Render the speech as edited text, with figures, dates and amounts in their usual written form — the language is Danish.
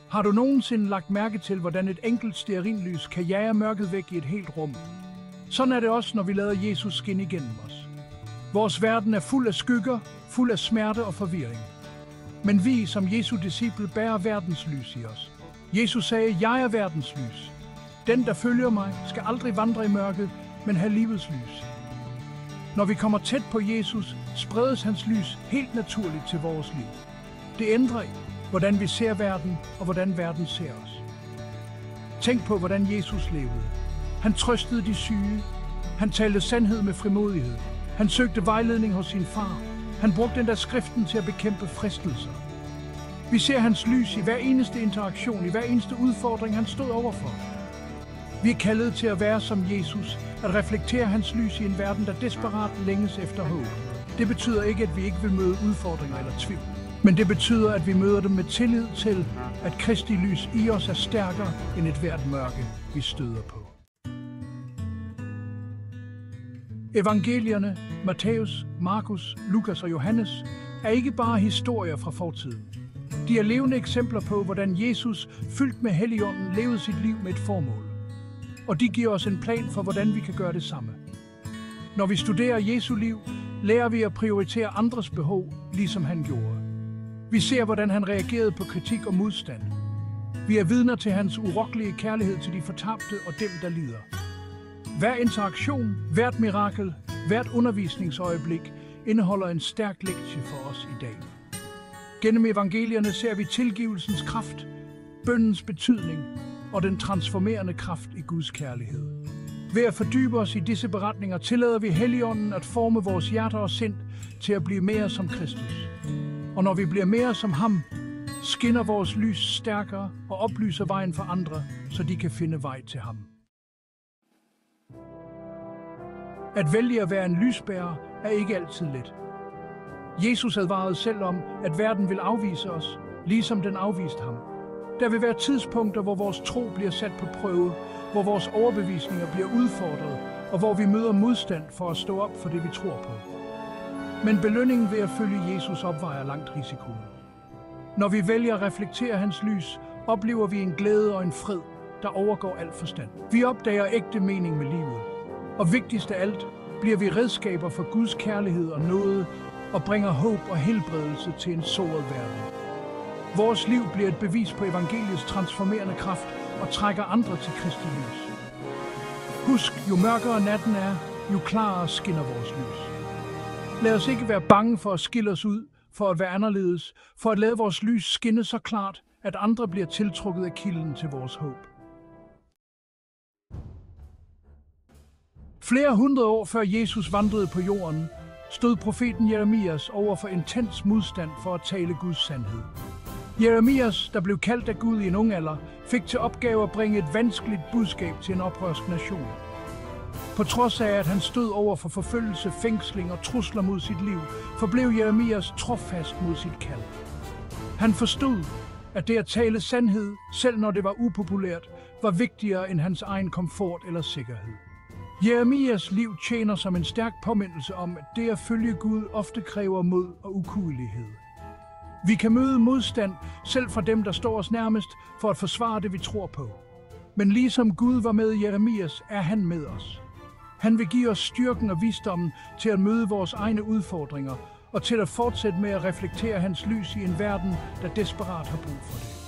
Har du nogensinde lagt mærke til, hvordan et enkelt stearinlys kan jage mørket væk i et helt rum? Sådan er det også, når vi lader Jesus skinne igennem os. Vores verden er fuld af skygger, fuld af smerte og forvirring. Men vi, som Jesu disciple, bærer verdens lys i os. Jesus sagde, jeg er verdens lys. Den, der følger mig, skal aldrig vandre i mørket, men have livets lys. Når vi kommer tæt på Jesus, spredes hans lys helt naturligt til vores liv. Det ændrer hvordan vi ser verden, og hvordan verden ser os. Tænk på, hvordan Jesus levede. Han trøstede de syge. Han talte sandhed med frimodighed. Han søgte vejledning hos sin far. Han brugte endda skriften til at bekæmpe fristelser. Vi ser hans lys i hver eneste interaktion, i hver eneste udfordring, han stod overfor. Vi er kaldet til at være som Jesus, at reflektere hans lys i en verden, der desperat længes efter håb. Det betyder ikke, at vi ikke vil møde udfordringer eller tvivl. Men det betyder, at vi møder dem med tillid til, at Kristi lys i os er stærkere end et hvert mørke, vi støder på. Evangelierne, Matthæus, Markus, Lukas og Johannes, er ikke bare historier fra fortiden. De er levende eksempler på, hvordan Jesus, fyldt med Helligånden, levede sit liv med et formål. Og de giver os en plan for, hvordan vi kan gøre det samme. Når vi studerer Jesu liv, lærer vi at prioritere andres behov, ligesom han gjorde. Vi ser, hvordan han reagerede på kritik og modstand. Vi er vidner til hans urokkelige kærlighed til de fortabte og dem, der lider. Hver interaktion, hvert mirakel, hvert undervisningsøjeblik indeholder en stærk lektie for os i dag. Gennem evangelierne ser vi tilgivelsens kraft, bønnens betydning og den transformerende kraft i Guds kærlighed. Ved at fordybe os i disse beretninger tillader vi Helligånden at forme vores hjerter og sind til at blive mere som Kristus. Og når vi bliver mere som ham, skinner vores lys stærkere og oplyser vejen for andre, så de kan finde vej til ham. At vælge at være en lysbærer er ikke altid let. Jesus advarede selv om, at verden vil afvise os, ligesom den afviste ham. Der vil være tidspunkter, hvor vores tro bliver sat på prøve, hvor vores overbevisninger bliver udfordret, og hvor vi møder modstand for at stå op for det, vi tror på. Men belønningen ved at følge Jesus opvejer langt risikoen. Når vi vælger at reflektere hans lys, oplever vi en glæde og en fred, der overgår al forstand. Vi opdager ægte mening med livet. Og vigtigst af alt bliver vi redskaber for Guds kærlighed og nåde og bringer håb og helbredelse til en såret verden. Vores liv bliver et bevis på evangeliets transformerende kraft og trækker andre til Kristi lys. Husk, jo mørkere natten er, jo klarere skinner vores lys. Lad os ikke være bange for at skille os ud, for at være anderledes, for at lade vores lys skinne så klart, at andre bliver tiltrukket af kilden til vores håb. Flere hundrede år før Jesus vandrede på jorden, stod profeten Jeremias over for intens modstand for at tale Guds sandhed. Jeremias, der blev kaldt af Gud i en ung alder, fik til opgave at bringe et vanskeligt budskab til en oprørsk nation. På trods af, at han stod over for forfølgelse, fængsling og trusler mod sit liv, forblev Jeremias trofast mod sit kald. Han forstod, at det at tale sandhed, selv når det var upopulært, var vigtigere end hans egen komfort eller sikkerhed. Jeremias liv tjener som en stærk påmindelse om, at det at følge Gud ofte kræver mod og ukuelighed. Vi kan møde modstand, selv fra dem, der står os nærmest, for at forsvare det, vi tror på. Men ligesom Gud var med Jeremias, er han med os. Han vil give os styrken og visdommen til at møde vores egne udfordringer og til at fortsætte med at reflektere hans lys i en verden, der desperat har brug for det.